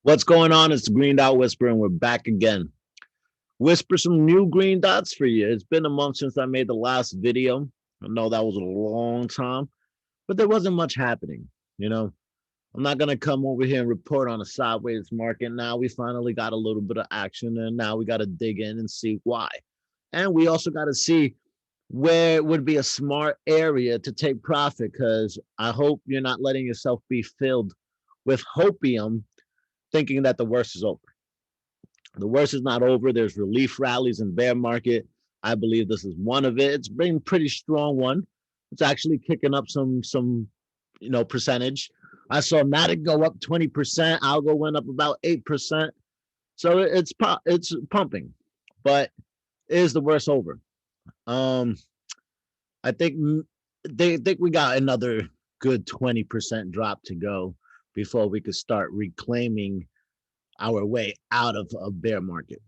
What's going on? It's the Green Dot Whisper, and we're back again. Whisper some new green dots for you. It's been a month since I made the last video. I know that was a long time, but there wasn't much happening. You know, I'm not going to come over here and report on a sideways market. Now we finally got a little bit of action, and now we got to dig in and see why. And we also got to see where it would be a smart area to take profit, because I hope you're not letting yourself be filled with hopium thinking that the worst is over. The worst is not over. There's relief rallies in bear market. I believe this is one of it. It's been a pretty strong one. It's actually kicking up some percentage. I saw Matic go up 20%. Algo went up about 8%. So it's pumping, but is the worst over? I think they think we got another good 20% drop to go before we could start reclaiming our way out of a bear market.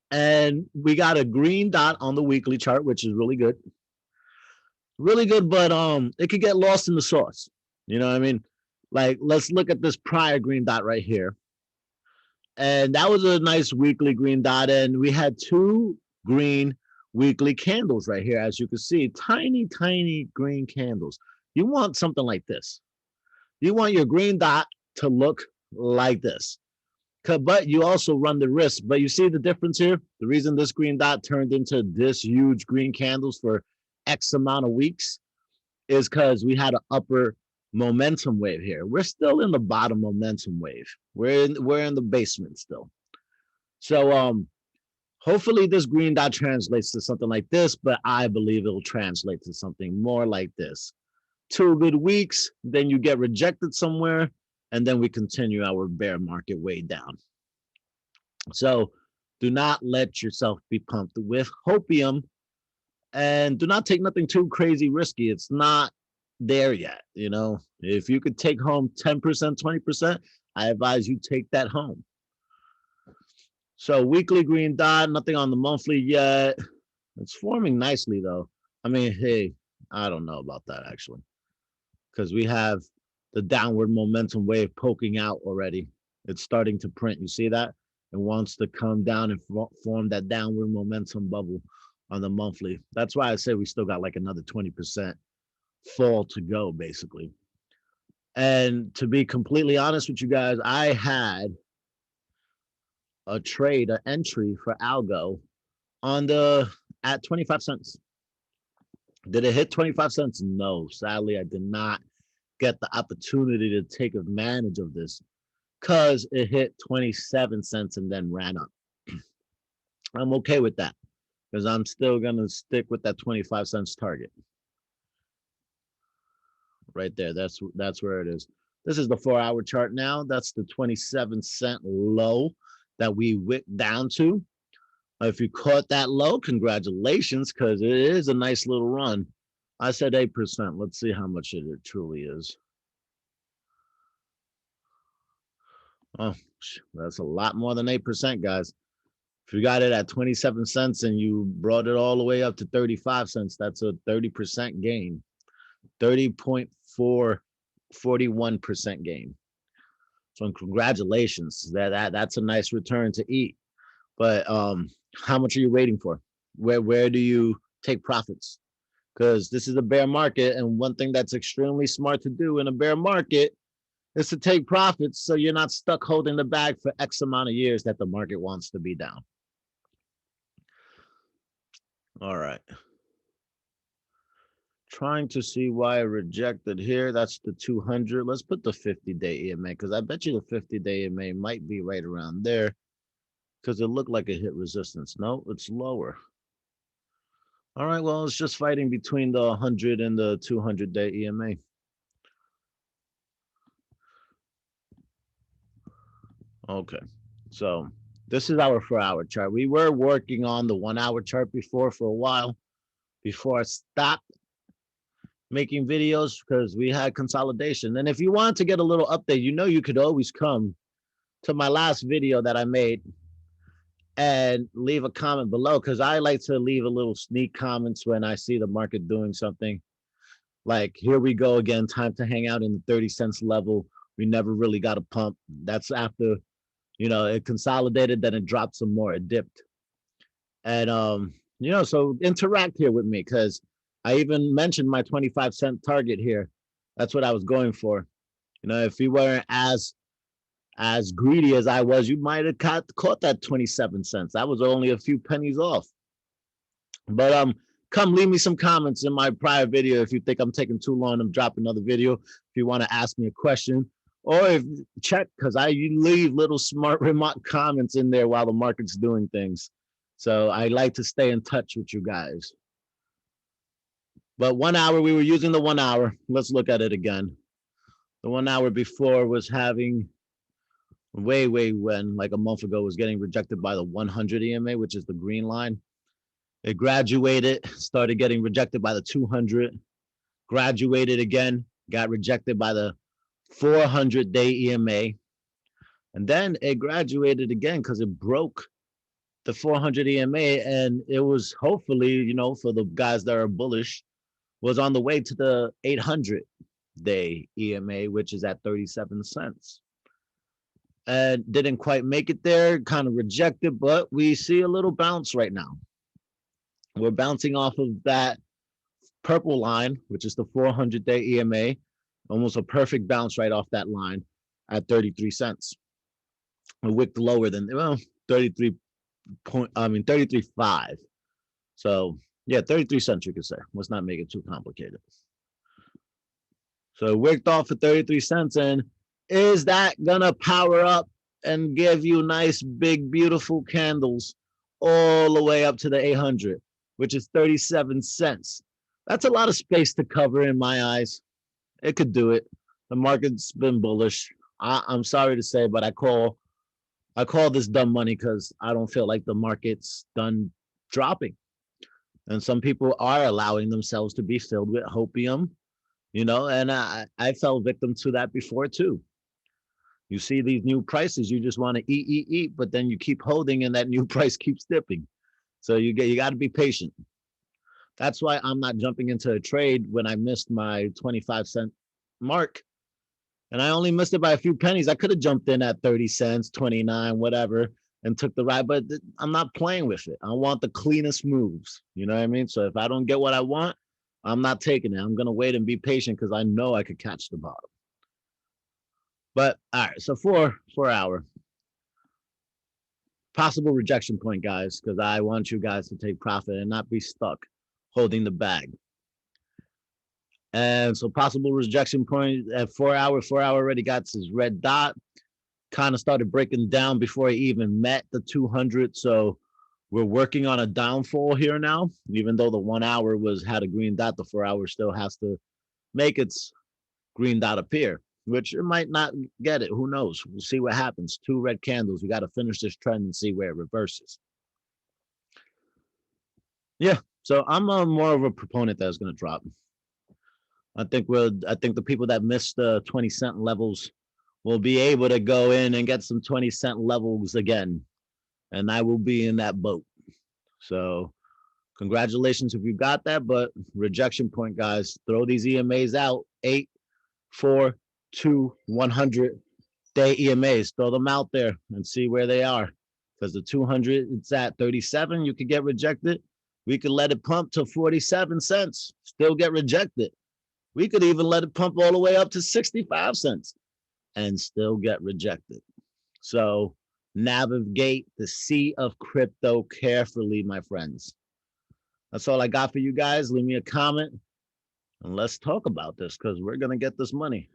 And we got a green dot on the weekly chart, which is really good. Really good, but it could get lost in the sauce. You know what I mean? Like, let's look at this prior green dot right here. And that was a nice weekly green dot. And we had two green weekly candles right here, as you can see. Tiny, tiny green candles. You want something like this. You want your green dot to look like this. But you also run the risk. But you see the difference here? The reason this green dot turned into this huge green candles for X amount of weeks is because we had an upper momentum wave here. We're still in the bottom momentum wave. We're in the basement still. So hopefully this green dot translates to something like this, but I believe it'll translate to something more like this. 2 good weeks, then you get rejected somewhere, and then we continue our bear market way down. So do not let yourself be pumped with hopium, and do not take nothing too crazy risky. It's not there yet. You know, if you could take home 10%, 20%, I advise you take that home. So weekly green dot, nothing on the monthly yet. It's forming nicely though. I mean, hey, I don't know about that actually, because we have the downward momentum wave poking out already. It's starting to print. You see that? It wants to come down and form that downward momentum bubble on the monthly. That's why I say we still got like another 20% fall to go, basically. And to be completely honest with you guys, I had a trade, an entry for Algo at 25 cents. Did it hit 25 cents? No, sadly, I did not get the opportunity to take advantage of this because it hit 27 cents and then ran up. I'm okay with that because I'm still going to stick with that 25 cents target. Right there. That's where it is. This is the 4-hour chart now. That's the 27-cent low that we wicked down to. If you caught that low, congratulations, because it is a nice little run. I said 8%. Let's see how much it truly is. Oh, that's a lot more than 8%, guys. If you got it at 27 cents and you brought it all the way up to 35 cents, that's a 30% gain. 30.41% gain. So congratulations. That's a nice return to eat. But how much are you waiting for? Where do you take profits? Because this is a bear market, and one thing that's extremely smart to do in a bear market is to take profits so you're not stuck holding the bag for X amount of years that the market wants to be down. All right. Trying to see why I rejected here. That's the 200. Let's put the 50-day EMA, because I bet you the 50-day EMA might be right around there, because it looked like it hit resistance. No, it's lower. All right, well, it's just fighting between the 100 and the 200-day EMA. Okay, so this is our 4-hour chart. We were working on the 1-hour chart before for a while, before I stopped making videos because we had consolidation. And if you want to get a little update, you could always come to my last video that I made and leave a comment below, because I like to leave a little sneak comments when I see the market doing something. Like, here we go again, time to hang out in the 30 cents level. We never really got a pump. That's after, it consolidated, then it dropped some more, it dipped. And so interact here with me, because I even mentioned my 25-cent target here. That's what I was going for. If you weren't as greedy as I was, you might have caught that 27 cents. That was only a few pennies off. But come leave me some comments in my prior video if you think I'm taking too long to drop another video. If you want to ask me a question, or if check, because I leave little smart remark comments in there while the market's doing things. So I like to stay in touch with you guys. But 1 hour, we were using the 1 hour. Let's look at it again. The 1 hour before was having way when, like a month ago, was getting rejected by the 100 EMA, which is the green line. It graduated, started getting rejected by the 200, graduated again, got rejected by the 400-day EMA. And then it graduated again because it broke the 400 EMA. And it was hopefully, for the guys that are bullish, was on the way to the 800-day EMA, which is at 37 cents. And didn't quite make it there, kind of rejected, but we see a little bounce right now. We're bouncing off of that purple line, which is the 400-day EMA, almost a perfect bounce right off that line at 33 cents. A wick lower than 33.5. So yeah, 33 cents, you could say. Let's not make it too complicated. So it wicked off at 33 cents, and is that gonna power up and give you nice, big, beautiful candles all the way up to the 800, which is 37 cents? That's a lot of space to cover in my eyes. It could do it. The market's been bullish. I'm sorry to say, but I call this dumb money because I don't feel like the market's done dropping. And some people are allowing themselves to be filled with hopium, and I fell victim to that before too. You see these new prices, you just want to eat, but then you keep holding and that new price keeps dipping. So you got to be patient. That's why I'm not jumping into a trade when I missed my 25-cent mark. And I only missed it by a few pennies. I could have jumped in at 30 cents, 29, whatever, and took the ride, but I'm not playing with it. I want the cleanest moves. You know what I mean? So if I don't get what I want, I'm not taking it. I'm going to wait and be patient because I know I could catch the bottom. But all right, so 4 hour possible rejection point, guys, because I want you guys to take profit and not be stuck holding the bag. And so possible rejection point at 4 hour. 4 hour already got his red dot, kind of started breaking down before he even met the 200. So we're working on a downfall here now. Even though the 1 hour had a green dot, the 4 hour still has to make its green dot appear, which it might not get it. Who knows? We'll see what happens. 2 red candles. We got to finish this trend and see where it reverses. Yeah, so I'm more of a proponent that it's going to drop. I think the people that missed the 20-cent levels will be able to go in and get some 20-cent levels again, and I will be in that boat. So congratulations if you got that, but rejection point, guys. Throw these EMAs out. 8, 4, 2, 100-day EMAs. Throw them out there and see where they are. Because the 200, it's at 37. You could get rejected. We could let it pump to 47 cents. Still get rejected. We could even let it pump all the way up to 65 cents and still get rejected. So navigate the sea of crypto carefully, my friends. That's all I got for you guys. Leave me a comment and let's talk about this because we're going to get this money.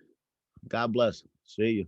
God bless. See you.